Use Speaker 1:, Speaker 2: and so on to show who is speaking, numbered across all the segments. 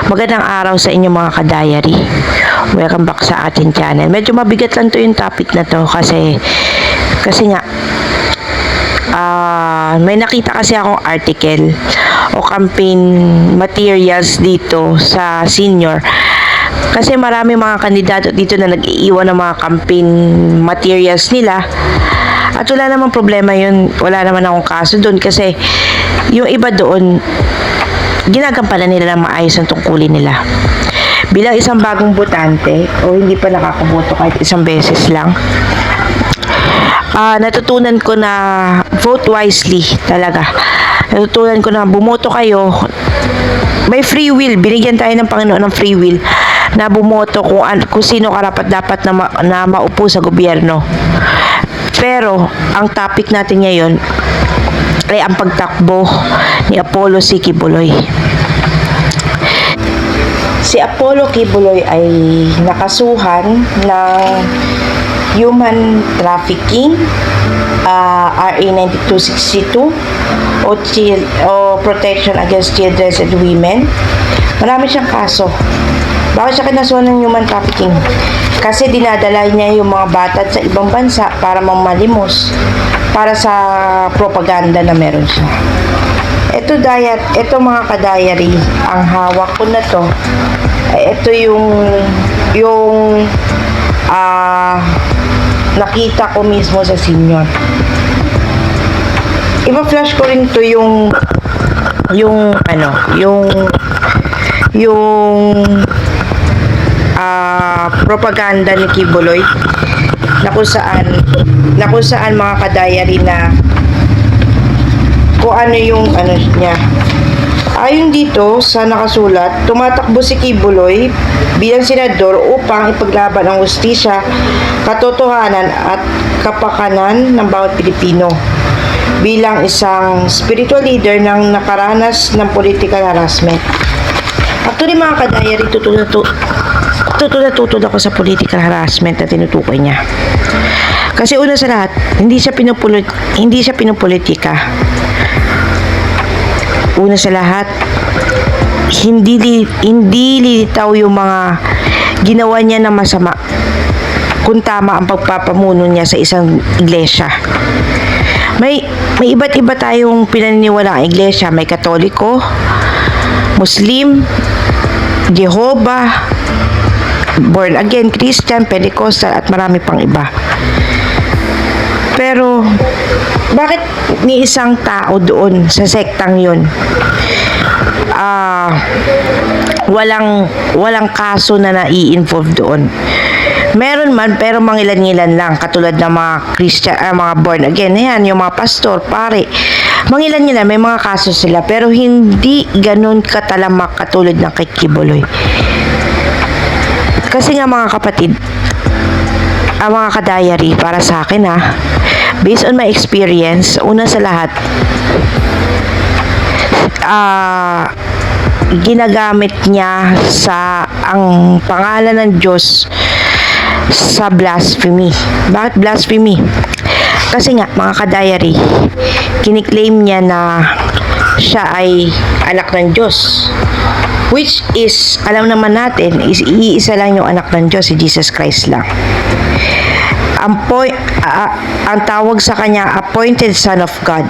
Speaker 1: Magandang araw sa inyo mga ka-diary. Welcome back sa ating channel. Medyo mabigat lang to yung topic na to kasi nga may nakita kasi akong article o campaign materials dito sa senior. Kasi marami mga kandidato dito na nag-iiwan ng mga campaign materials nila. At wala namang problema yun. Wala naman akong kaso doon kasi yung iba doon ginagampanan nila ng maayos ang tungkulin nila. Bilang isang bagong botante o hindi pa nakakaboto kahit isang beses lang, natutunan ko na vote wisely talaga. Natutunan ko na bumoto kayo. May free will. Binigyan tayo ng Panginoon ng free will na bumoto kung sino karapat-dapat na maupo sa gobyerno. Pero, ang topic natin ngayon ay ang pagtakbo ni Apollo C. Quiboloy. Si Apollo Quiboloy ay nakasuhan ng human trafficking, RA 9262 o Protection Against Children and Women. Marami siyang kaso. Bakit siya kinasuhan ng human trafficking? Kasi dinadala niya yung mga bata sa ibang bansa para mamalimos, para sa propaganda na meron siya. Ito mga ka-diary, ang hawak ko na to, ito yung nakita ko mismo sa senior. Iba-flash ko rin to yung propaganda ni Quiboloy na kung saan mga ka-diary na kung ano yung niya. Ayon dito sa nakasulat, tumatakbo si Quiboloy bilang senador upang ipaglaban ang hustisya, katotohanan at kapakanan ng bawat Pilipino bilang isang spiritual leader ng nakaranas ng political harassment. Actually mga ka-diary, tutol ako sa political harassment na tinutukoy niya. Kasi una sa lahat, hindi siya pinopolitika. Una sa lahat, hindi lilitaw yung mga ginawa niya na masama kung tama ang pagpapamuno niya sa isang iglesia. May iba't iba tayong pinaniniwalaang iglesia. May Katoliko, Muslim, Jehovah, Born Again, Christian, Pentecostal at marami pang iba. Pero bakit ni isang tao doon sa sektang yun walang kaso na nai-involve doon? Meron man, pero mangilan-ngilan lang, katulad ng mga Christian, mga born again, yan, yung mga pastor, pare, mangilan-ngilan, may mga kaso sila, pero hindi ganun katalamak katulad ng kay Quiboloy. Kasi nga mga kapatid, mga ka-diary, para sa akin based on my experience, una sa lahat, ginagamit niya ang pangalan ng Diyos sa blasphemy. Bakit blasphemy? Kasi nga, mga ka-diary, kiniklaim niya na siya ay anak ng Diyos. Which is, alam naman natin, iisa lang yung anak ng Diyos, si Jesus Christ lang. Ang tawag sa kanya, appointed Son of God.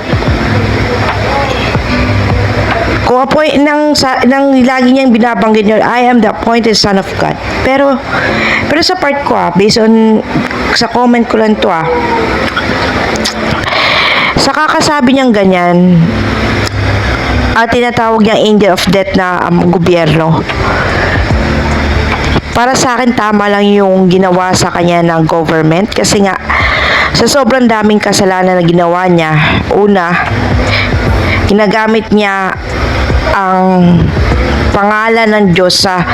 Speaker 1: Kung nang lagi niyang binabanggit niya, I am the appointed Son of God. Pero sa part ko, based on, sa comment ko lang to, sa kakasabi niyang ganyan, tinatawag niyang angel of death na gobyerno. Para sa akin, tama lang yung ginawa sa kanya ng government kasi nga, sa sobrang daming kasalanan na ginawa niya, una, ginagamit niya ang pangalan ng Diyos sa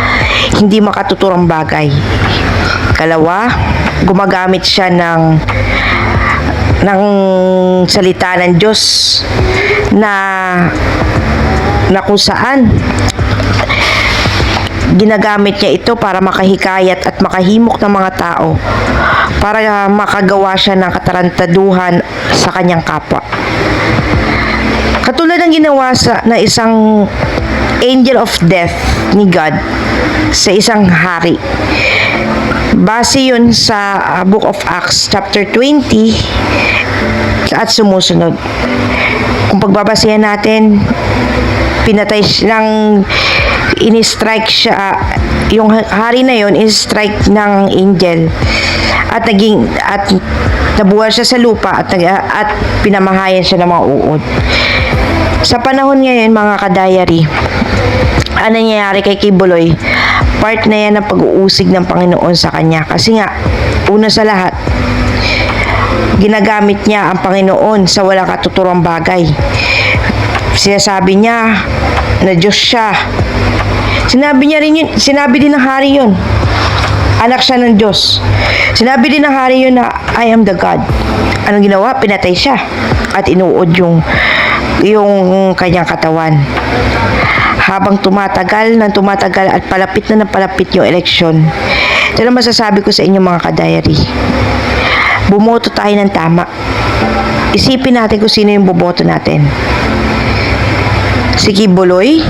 Speaker 1: hindi makatuturang bagay. Kalawa, gumagamit siya ng salita ng Diyos na kung saan ginagamit niya ito para makahikayat at makahimok ng mga tao para makagawa siya ng katarantaduhan sa kanyang kapwa. Katulad ng ginawa na isang angel of death ni God sa isang hari. Base yun sa Book of Acts chapter 20 at sumusunod. Kung pagbabasehan natin, pinatay siyang ini-strike siya, yung hari na yon is-strike ng angel at nabuhay siya sa lupa at pinamahayan siya ng mga uod. Sa panahon ngayon, mga kadayari, ano nangyayari kay Kibuloy? Part na yan ng pag-uusig ng Panginoon sa kanya. Kasi nga, una sa lahat, ginagamit niya ang Panginoon sa walang katuturang bagay. Sinasabi niya na Diyos siya. Sinabi din ng hari yun. Anak siya ng Diyos. Sinabi din ng hari yun na I am the God. Anong ginawa? Pinatay siya at inuod yung kanyang katawan. Habang tumatagal at palapit yung eleksyon. Ito lang masasabi ko sa inyo, mga kadayari. Bumoto tayo ng tama. Isipin natin kung sino yung boboto natin. Si Kibuloy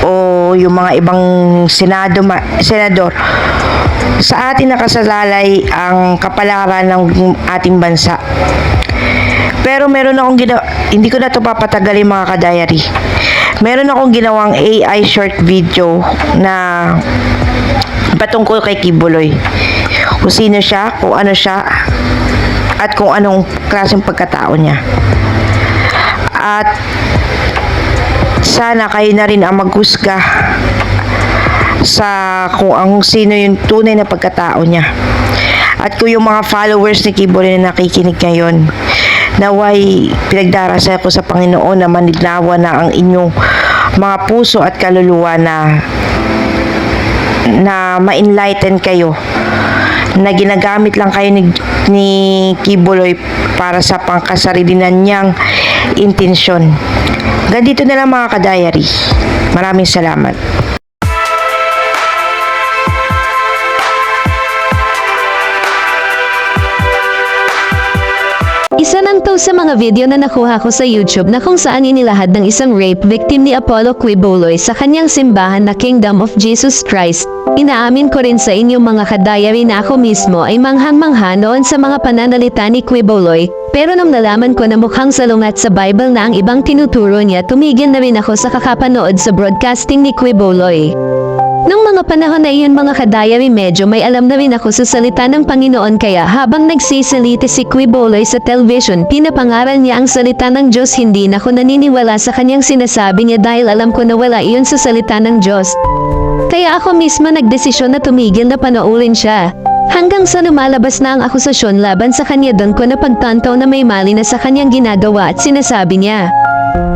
Speaker 1: o yung mga ibang senador. Sa atin nakasalalay ang kapalaran ng ating bansa. Pero meron akong hindi ko na ito papatagalin, mga kadayari. Meron akong ginawang AI short video na patungkol kay Kibuloy. Kung sino siya, kung ano siya, at kung anong klaseng pagkatao niya. At sana kayo na rin ang maghusga sa kung sino yung tunay na pagkatao niya. At kung yung mga followers ni Kibuloy na nakikinig ngayon, naway pinagdarasal ko sa Panginoon na manignawa na ang inyong mga puso at kaluluwa na ma-enlighten kayo, na ginagamit lang kayo ni Kibuloy para sa pangkasarilinan niyang intensyon. Ganito na lang, mga kadayari. Maraming salamat.
Speaker 2: Isa nang to sa mga video na nakuha ko sa YouTube na kung saan inilahad ng isang rape victim ni Apollo Quiboloy sa kanyang simbahan na Kingdom of Jesus Christ. Inaamin ko rin sa inyong mga kadayari na ako mismo ay manghang-mangha noon sa mga pananalita ni Quiboloy, pero nung nalaman ko na mukhang salungat sa Bible na ang ibang tinuturo niya, tumigil na rin ako sa kakapanood sa broadcasting ni Quiboloy. Nung mga panahon na iyon, mga kadayari, medyo may alam na rin ako sa salita ng Panginoon, kaya habang nagsisalita si Quiboloy sa television, pinapangaral niya ang salita ng Diyos. Hindi na ako naniniwala sa kanyang sinasabi niya dahil alam ko na wala iyon sa salita ng Diyos. Kaya ako mismo nagdesisyon na tumigil na panoorin siya. Hanggang sa lumalabas na ang akusasyon laban sa kanya, doon ko napagtanto na may mali na sa kanyang ginagawa at sinasabi niya.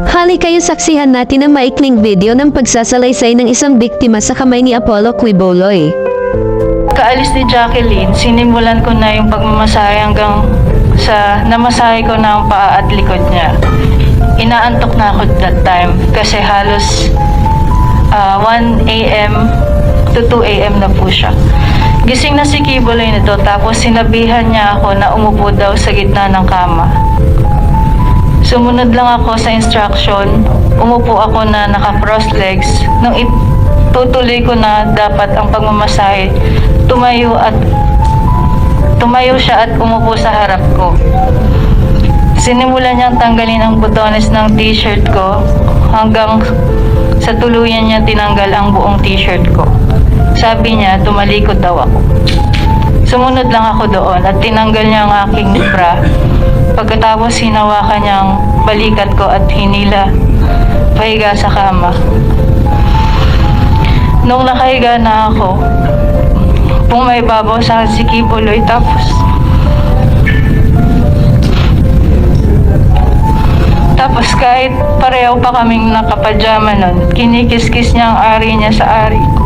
Speaker 2: Hali kayo, saksihan natin ang maikling video ng pagsasalaysay ng isang biktima sa kamay ni Apollo Quiboloy.
Speaker 3: Kaalis ni Jacqueline, sinimulan ko na yung pagmamasahe hanggang sa namasahe ko na ang paa at likod niya. Inaantok na ako that time kasi halos 1 a.m. to 2 a.m. na po siya. Gising na si Kibuloy nito, tapos sinabihan niya ako na umupo daw sa gitna ng kama. Sumunod lang ako sa instruction. Umupo ako na naka-cross legs. Nung itutuloy ko na dapat ang pagmamasahe, tumayo siya at umupo sa harap ko. Sinimulan niyang tanggalin ang butones ng t-shirt ko hanggang sa tuluyan niya tinanggal ang buong t-shirt ko. Sabi niya, tumalikod daw ako. Sumunod lang ako doon at tinanggal niya ang aking bra. Pagkatapos hinawakan niyang balikat ko at hinila pahiga sa kama. Nung nakahiga na ako, pumaibabaw sa si Kibuloy, tapos kahit pareho pa kaming nakapajama nun, kinikis-kis niya ang ari niya sa ari ko.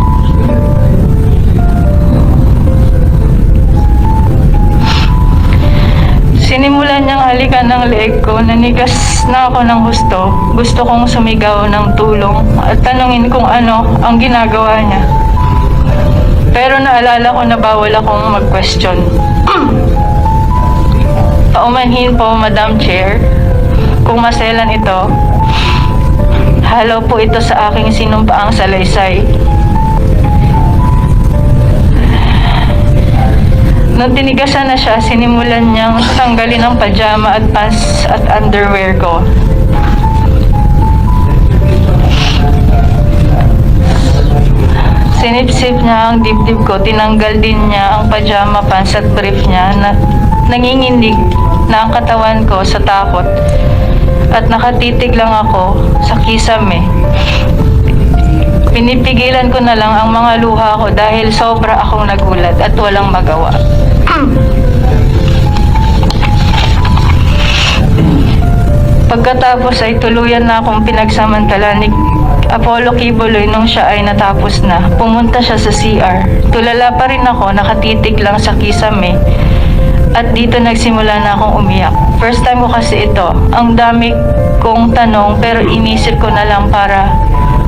Speaker 3: Sinimulan niyang halikan ng leeg ko, nanigas na ako ng husto. Gusto kong sumigaw ng tulong at tanungin kung ano ang ginagawa niya. Pero naalala ko na bawal akong mag-question. Paumanhin po, Madam Chair, kung maselan ito, halo po ito sa aking sinumpaang salaysay. Nung tinigasan na siya, sinimulan niyang tanggalin ang pajama at pants at underwear ko. Sinipsip niya ang dibdib ko, tinanggal din niya ang pajama pants at brief niya na nanginginig na ang katawan ko sa takot at nakatitig lang ako sa kisame. Pinipigilan ko na lang ang mga luha ko dahil sobra akong nagulat at walang magawa. Pagkatapos ay tuluyan na akong pinagsamantala ni Apollo Quiboloy nung siya ay natapos na. Pumunta siya sa CR. Tulala pa rin ako, nakatitig lang sa kisame. At dito nagsimula na akong umiyak. First time ko kasi ito. Ang dami kong tanong pero inisip ko na lang para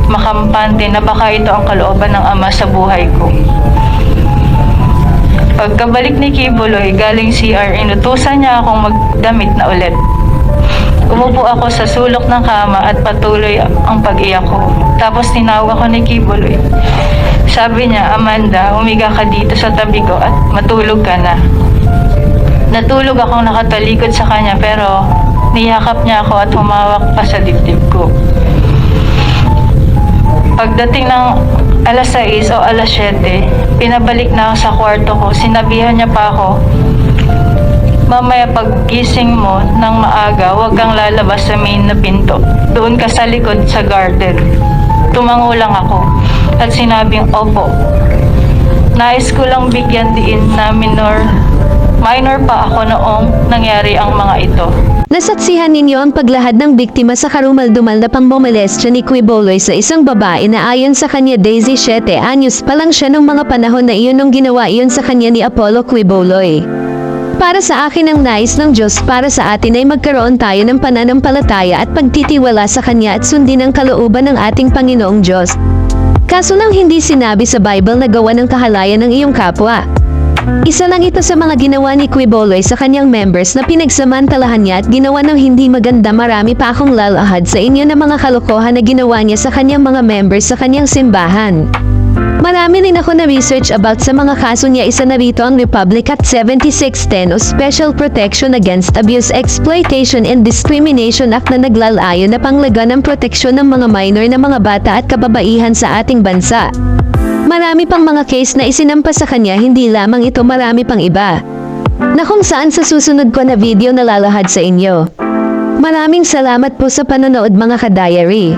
Speaker 3: makampante na baka ito ang kalooban ng Ama sa buhay ko. Pagkabalik ni Quiboloy galing CR, inutusan niya akong magdamit na ulit. Umupo ako sa sulok ng kama at patuloy ang pag-iyak ko. Tapos tinawag ako ni Quiboloy. Sabi niya, Amanda, humiga ka dito sa tabi ko at matulog ka na. Natulog akong nakatalikod sa kanya pero niyakap niya ako at humawak pa sa dibdib ko. Pagdating ng alas 6 o alas 7, pinabalik na ako sa kwarto ko. Sinabihan niya pa ako, mamaya paggising mo ng maaga, huwag kang lalabas sa main na pinto. Doon ka sa likod sa garden. Tumango lang ako at sinabing, opo. Nais ko lang bigyan diin na minor pa ako noong nangyari ang mga ito.
Speaker 2: Nasaksihan ninyo ang paglahad ng biktima sa karumaldumal na pangmomolestya ni Quiboloy sa isang babae na ayon sa kanya 17 anyos pa lang siya nung mga panahon na iyon nung ginawa iyon sa kanya ni Apollo Quiboloy. Para sa akin ang nais ng Diyos para sa atin ay magkaroon tayo ng pananampalataya at pagtitiwala sa Kanya at sundin ang kalooban ng ating Panginoong Diyos. Kaso nang hindi sinabi sa Bible na gawa ng kahalayan ng iyong kapwa. Isa lang ito sa mga ginawa ni Quiboloy sa kanyang members na pinagsamantalahan niya at ginawa ng hindi maganda. Marami pa akong lalahad sa inyo ng mga kalokohan na ginawa niya sa kanyang mga members sa kanyang simbahan. Marami rin ako na-research about sa mga kaso niya. Isa na rito ang Republic Act 7610 o Special Protection Against Abuse, Exploitation and Discrimination Act na naglalayo na panglaga ng proteksyon ng mga minor na mga bata at kababaihan sa ating bansa. Marami pang mga case na isinampa sa kanya, hindi lamang ito, marami pang iba. Na kung saan sa susunod ko na video na lalahad sa inyo. Maraming salamat po sa panonood mga ka-diary.